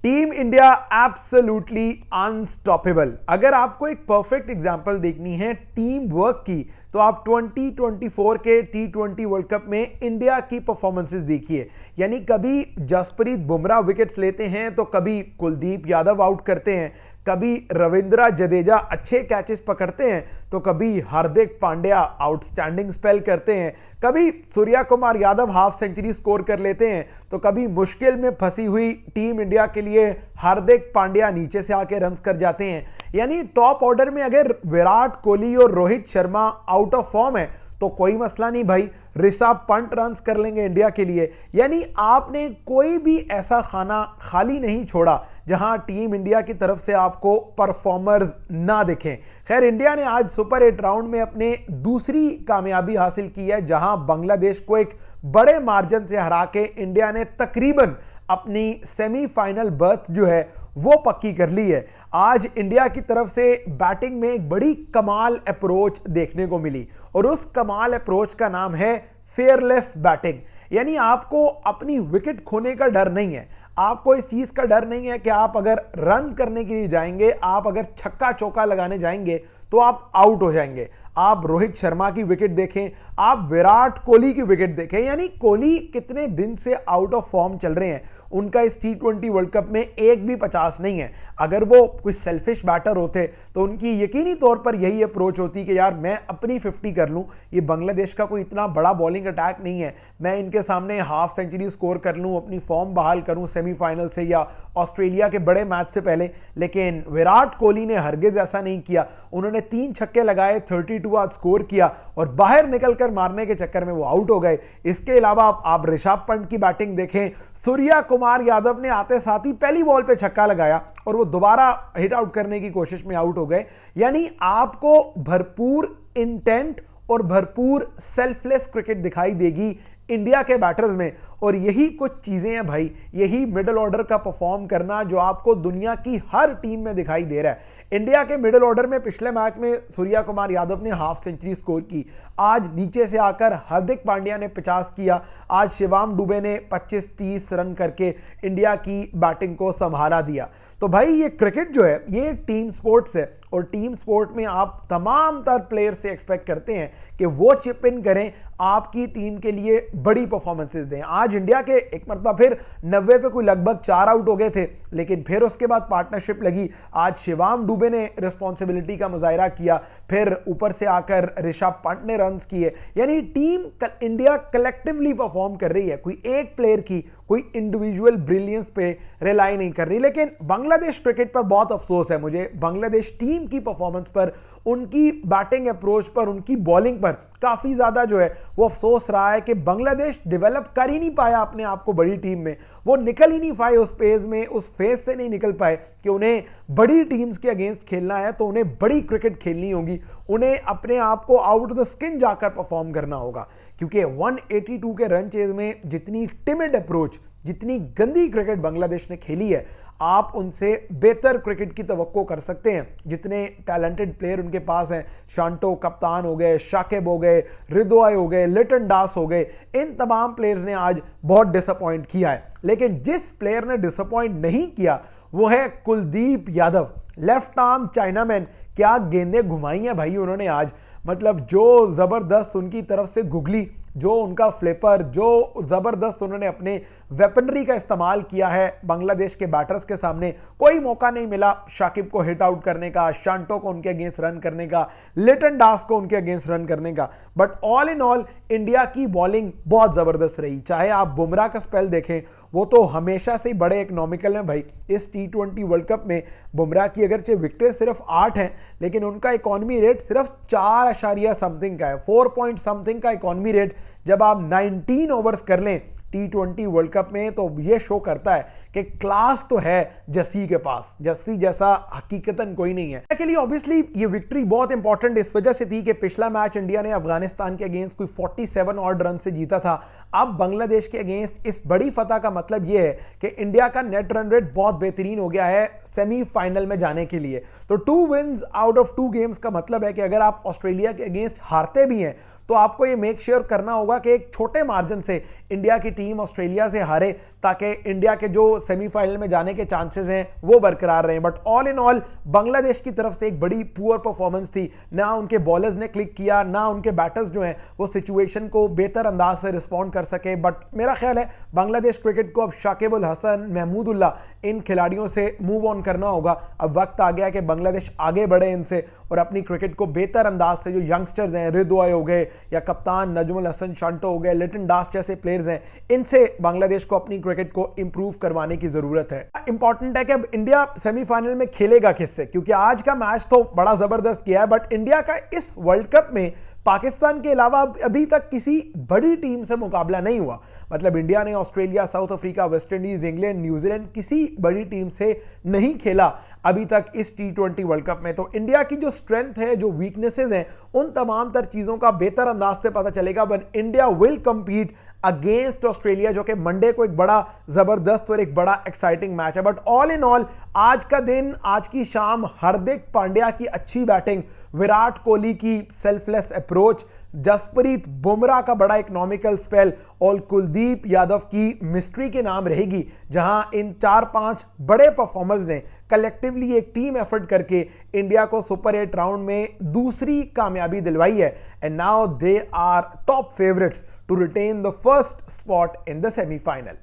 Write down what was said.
Team India absolutely unstoppable. अगर आपको एक परफेक्ट एग्जांपल देखनी है टीम वर्क की तो आप 2024 के T20 वर्ल्ड कप में इंडिया की परफॉर्मेंसेस देखिए। यानी कभी जसप्रीत बुमराह विकेट्स लेते हैं तो कभी कुलदीप यादव आउट करते हैं, कभी रविंद्र जडेजा अच्छे कैचेस पकड़ते हैं तो कभी हार्दिक पांड्या आउटस्टैंडिंग स्पेल करते हैं, कभी Surya Kumar Yadav half century score कर लेते हैं तो कभी मुश्किल में फंसी हुई टीम इंडिया के लिए हार्दिक पांड्या नीचे से आके रन्स कर जाते हैं। यानी टॉप ऑर्डर में अगर विराट कोहली और Rohit Sharma out of form है तो कोई मसला नहीं भाई, ऋषभ पंत रन्स कर लेंगे इंडिया के लिए। यानी आपने कोई भी ऐसा खाना खाली नहीं छोड़ा जहां टीम इंडिया की तरफ से आपको परफॉर्मर्स ना दिखें। खैर, इंडिया ने आज सुपर 8 राउंड में अपने दूसरी कामयाबी हासिल की है, जहां बांग्लादेश को एक बड़े मार्जिन से हरा के इंडिया ने तकरीबन अपनी सेमीफाइनल बर्थ जो है वो पक्की कर ली है। आज इंडिया की तरफ से बैटिंग में एक बड़ी कमाल अप्रोच देखने को मिली और उस कमाल अप्रोच का नाम है फेयरलेस बैटिंग। यानी आपको अपनी विकेट खोने का डर नहीं है, आपको इस चीज का डर नहीं है कि आप अगर रन करने के लिए जाएंगे, आप अगर छक्का चौका लगाने जाएंगे तो आप आउट हो जाएंगे। आप रोहित शर्मा की विकेट देखें, आप विराट कोहली की विकेट देखें, यानी कोहली कितने दिन से आउट ऑफ फॉर्म चल रहे हैं, उनका इस T20 वर्ल्ड कप में एक भी 50 नहीं है। अगर वो कोई सेल्फिश बैटर होते तो उनकी यकीनी तौर पर यही अप्रोच होती कि यार मैं अपनी 50 कर लूं, ये बांग्लादेश का कोई इतना बड़ा बॉलिंग अटैक नहीं है, मैं इनके सामने हाफ सेंचुरी स्कोर कर लूं, अपनी फॉर्म बहाल करूं सेमीफाइनल से या ऑस्ट्रेलिया के बड़े मैच से पहले। लेकिन विराट कोहली ने हरगिज ऐसा नहीं किया, उन्होंने 3 छक्के लगाए, 32 आज स्कोर किया और बाहर निकलकर मारने के चक्कर में वो आउट हो गए। इसके अलावा आप ऋषभ पंत की बैटिंग देखें, सूर्या कुमार यादव ने आते साथ ही पहली बॉल पे छक्का लगाया और वो दोबारा हिट आउट करने की कोशिश में आउट हो गए। यानी आपको भरपूर इंटेंट और भरपूर सेल्फलेस क्रिकेट दिखाई देगी इंडिया के बैटर्स में, और यही कुछ चीजें हैं भाई, यही मिडिल ऑर्डर का परफॉर्म करना जो आपको दुनिया की हर टीम में दिखाई दे रहा है। इंडिया के मिडिल ऑर्डर में पिछले मैच में सूर्या कुमार यादव ने हाफ सेंचुरी स्कोर की, आज नीचे से आकर हार्दिक पांड्या ने 50 किया, आज शिवम दुबे ने 25-30 रन करके इंडिया की बैटिंग को संभाला दिया। तो भाई ये क्रिकेट जो है ये एक टीम स्पोर्ट्स है और टीम स्पोर्ट में आप तमाम तर प्लेयर से एक्सपेक्ट करते हैं कि वो चिप इन करें, आपकी टीम के लिए बड़ी परफॉर्मेंसेस दें। आज इंडिया के एक मरतबा फिर 90 पे कोई लगभग 4 आउट हो गए थे, लेकिन फिर उसके बाद पार्टनरशिप लगी, आज शिवम दुबे ने रिस्पॉन्सिबिलिटी का मुजाहिरा किया, फिर ऊपर से आकर ऋषभ पंत ने रन्स किए। यानी टीम इंडिया कलेक्टिवली परफॉर्म कर रही है, कोई एक प्लेयर की कोई इंडिविजुअल ब्रिलियंस पे रिलाई नहीं कर रही। लेकिन बांग्लादेश क्रिकेट पर बहुत अफसोस है मुझे, बांग्लादेश टीम की परफॉर्मेंस पर, उनकी बैटिंग अप्रोच पर, उनकी बॉलिंग पर काफी ज्यादा जो है वो अफसोस रहा है कि बांग्लादेश डेवलप कर ही नहीं पाया अपने आप को बड़ी टीम में, वो निकल ही नहीं पाए उस पेज में, उस फेज से नहीं निकल पाए कि उन्हें बड़ी टीम्स के अगेंस्ट खेलना है तो उन्हें बड़ी क्रिकेट खेलनी होगी, उन्हें अपने आप को आउट ऑफ द स्किन जाकर परफॉर्म करना होगा। क्योंकि 182 के रन चेज में जितनी टिमिड अप्रोच, जितनी गंदी क्रिकेट बांग्लादेश ने खेली है, आप उनसे बेहतर क्रिकेट की तवक्को कर सकते हैं। जितने टैलेंटेड प्लेयर उनके पास हैं, शांटो कप्तान हो गए, शाकिब हो गए, रिदवाई हो गए, लिटन दास हो गए, इन तमाम प्लेयर्स ने आज बहुत डिसअपॉइंट किया है। लेकिन जिस प्लेयर ने डिसअपॉइंट नहीं किया वो है Kuldeep Yadav, left arm chinaman. क्या गेंदें घुमाई हैं भाई उन्होंने आज, मतलब जो जबरदस्त उनकी तरफ से गुगली, जो उनका फ्लिपर, जो जबरदस्त उन्होंने अपने वेपनरी का इस्तेमाल किया है बांग्लादेश के बैटर्स के सामने। कोई मौका नहीं मिला शाकिब को हिट आउट करने का, शांटो को उनके अगेंस्ट रन करने का, लिटन दास को उनके अगेंस्ट रन करने का। But all in all India की बॉलिंग बहुत जबरदस्त रही। चाहे आप बुमराह का स्पेल देखें, वो तो हमेशा से ही बड़े इकोनॉमिकल हैं भाई। इस T20 वर्ल्ड कप में बुमराह की अगरचे विकेटें सिर्फ 8 हैं, लेकिन उनका इकोनॉमी रेट सिर्फ 4 समथिंग का है, 4 पॉइंट समथिंग का इकोनॉमी रेट। जब आप 19 ओवर्स कर लें T20 वर्ल्ड कप में तो ये शो करता है कि क्लास तो है जस्सी के पास, जस्सी जैसा हकीकतन कोई नहीं है। के लिए ऑब्वियसली ये विक्ट्री बहुत इंपॉर्टेंट इस वजह से थी कि पिछला मैच इंडिया ने अफगानिस्तान के अगेंस्ट कोई 47 ऑड रन से जीता था। अब बांग्लादेश के अगेंस्ट इस बड़ी फतह का मतलब यह है कि इंडिया का नेट रन रेट बहुत बेहतरीन हो गया है सेमीफाइनल में जाने के लिए। तो 2 विन्स आउट ऑफ 2 गेम्स का मतलब है कि अगर आप ऑस्ट्रेलिया के अगेंस्ट हारते भी हैं तो आपको ये मेक श्योर करना होगा कि एक छोटे मार्जिन से इंडिया की टीम ऑस्ट्रेलिया से हारे, ताकि इंडिया के जो सेमीफाइनल में जाने के चांसेस हैं वो बरकरार रहे। But all in all Bangladesh की तरफ से एक बड़ी पुअर परफॉर्मेंस थी, ना उनके बॉलर्स ने क्लिक किया, ना उनके बैटर्स जो हैं वो सिचुएशन को बेहतर अंदाज से रिस्पॉन्ड कर सके। बट मेरा ख्याल है बांग्लादेश क्रिकेट को अब शाकिब अल हसन, महमूदुल्लाह, इन खिलाड़ियों से मूव ऑन करना होगा। अब वक्त आ गया कि बांग्लादेश आगे बढ़े इनसे और अपनी क्रिकेट को बेहतर अंदाज से, जो यंगस्टर्स हैं, रिदवाई हो गए या कप्तान नजमुल हसन शांटो हो गए, लिटन दास जैसे प्लेयर्स हैं, इनसे बांग्लादेश को अपनी क्रिकेट को इंप्रूव करवाने की जरूरत है। इंपॉर्टेंट है कि अब इंडिया सेमीफाइनल में खेलेगा किससे, क्योंकि आज का मैच तो बड़ा जबरदस्त किया है, बट इंडिया का इस वर्ल्ड कप में पाकिस्तान के अलावा अभी तक किसी बड़ी टीम से मुकाबला नहीं हुआ। मतलब इंडिया ने Australia, south Africa, West Indies, England, New Zealand, किसी बड़ी टीम से नहीं खेला अभी तक इस T20 वर्ल्ड कप में। तो इंडिया की जो स्ट्रेंथ है, जो वीकनेसेस हैं, उन तमाम तर चीजों का बेहतर अंदाज से पता चलेगा one India will compete against Australia, जो कि मंडे को एक बड़ा जबरदस्त और एक बड़ा एक्साइटिंग मैच है। बट ऑल इन ऑल आज का दिन, आज की शाम, हार्दिक पांड्या की अच्छी बैटिंग, विराट कोहली की सेल्फलेस अप्रोच, जसप्रीत बुमराह का बड़ा इकोनॉमिकल स्पेल और कुलदीप यादव की मिस्ट्री के नाम रहेगी, जहां इन 4-5 बड़े परफॉर्मर्स ने कलेक्टिवली एक टीम एफर्ट करके इंडिया को सुपर 8 राउंड में दूसरी कामयाबी दिलवाई है। And now they are top favourites to retain the first spot in the semi-final.